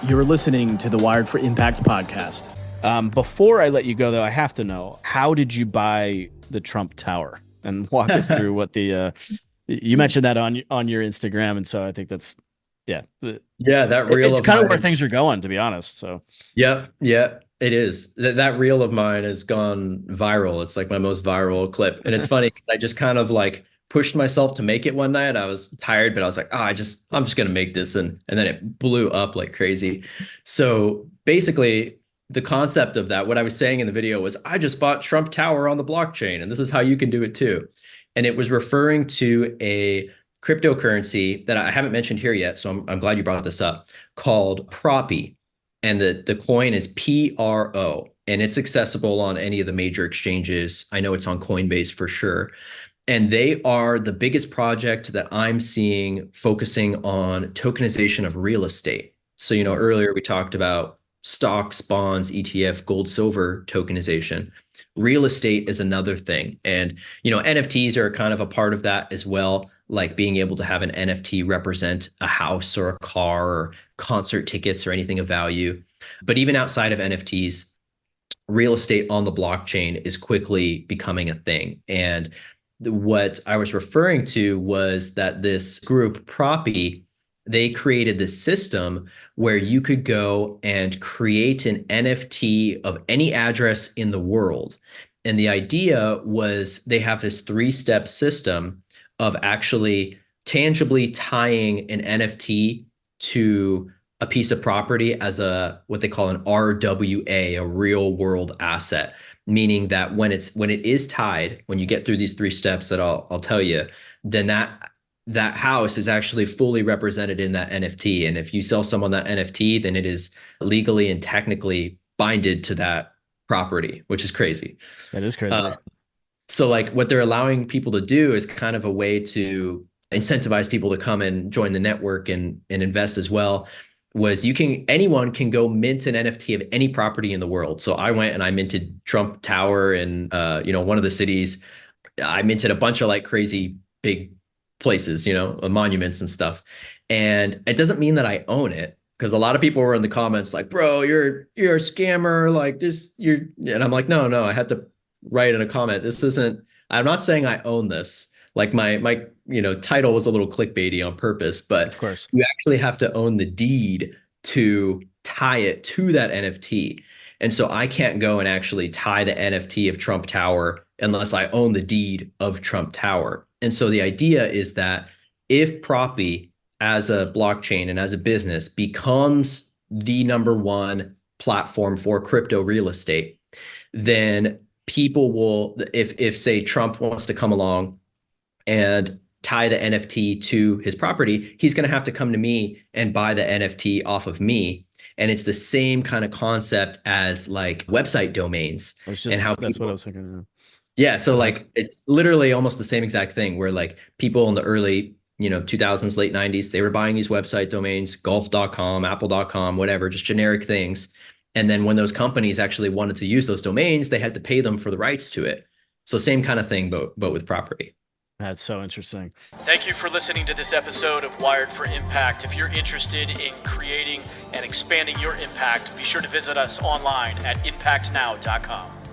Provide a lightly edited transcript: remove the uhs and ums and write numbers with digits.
You're listening to the Wired for Impact podcast. Before I let you go, though, I have to know, how did you buy the Trump Tower? And walk us through what you mentioned that on your Instagram, and so I think that's that reel it's of kind of mine. where things are going, to be honest. So Yeah, it is. That reel of mine has gone viral. It's like my most viral clip. And it's funny because I just kind of like pushed myself to make it one night. I was tired, but I was like, I'm just gonna make this, and then it blew up like crazy. So basically, the concept of that, what I was saying in the video was, I just bought Trump Tower on the blockchain, and this is how you can do it too. And it was referring to a cryptocurrency that I haven't mentioned here yet, so I'm glad you brought this up, called Proppy. And the coin is PRO, and it's accessible on any of the major exchanges. I know it's on Coinbase for sure. And they are the biggest project that I'm seeing focusing on tokenization of real estate. So, earlier we talked about stocks, bonds, ETF, gold, silver tokenization. Real estate is another thing. And, NFTs are kind of a part of that as well, like being able to have an NFT represent a house or a car or concert tickets or anything of value. But even outside of NFTs, real estate on the blockchain is quickly becoming a thing. And what I was referring to was that this group, Proppy, they created this system where you could go and create an NFT of any address in the world. And the idea was they have this 3-step system of actually tangibly tying an NFT to a piece of property as what they call an RWA, a real world asset, meaning that when it is tied, when you get through these 3 steps that I'll tell you, then that house is actually fully represented in that NFT. And if you sell someone that NFT, then it is legally and technically binded to that property, which is crazy. that is crazy. So like what they're allowing people to do is kind of a way to incentivize people to come and join the network and invest as well. Was anyone can go mint an NFT of any property in the world. So I went and I minted Trump Tower in one of the cities. I minted a bunch of like crazy big places, monuments and stuff. And it doesn't mean that I own it, because a lot of people were in the comments like, bro, you're a scammer, like this, and I'm like, no, I had to write in a comment, I'm not saying I own this. Like my title was a little clickbaity on purpose, but Of course, you actually have to own the deed to tie it to that NFT. And so I can't go and actually tie the NFT of Trump Tower unless I own the deed of Trump Tower. And so the idea is that if Proppy as a blockchain and as a business becomes the number one platform for crypto real estate, then people will, if say Trump wants to come along and tie the NFT to his property, he's going to have to come to me and buy the NFT off of me. And it's the same kind of concept as like website domains that's what I was thinking. Yeah. So like it's literally almost the same exact thing where like people in the early, 2000s, late 90s, they were buying these website domains, golf.com, apple.com, whatever, just generic things. And then when those companies actually wanted to use those domains, they had to pay them for the rights to it. So same kind of thing, but with property. That's so interesting. Thank you for listening to this episode of Wired for Impact. If you're interested in creating and expanding your impact, be sure to visit us online at impactnow.com.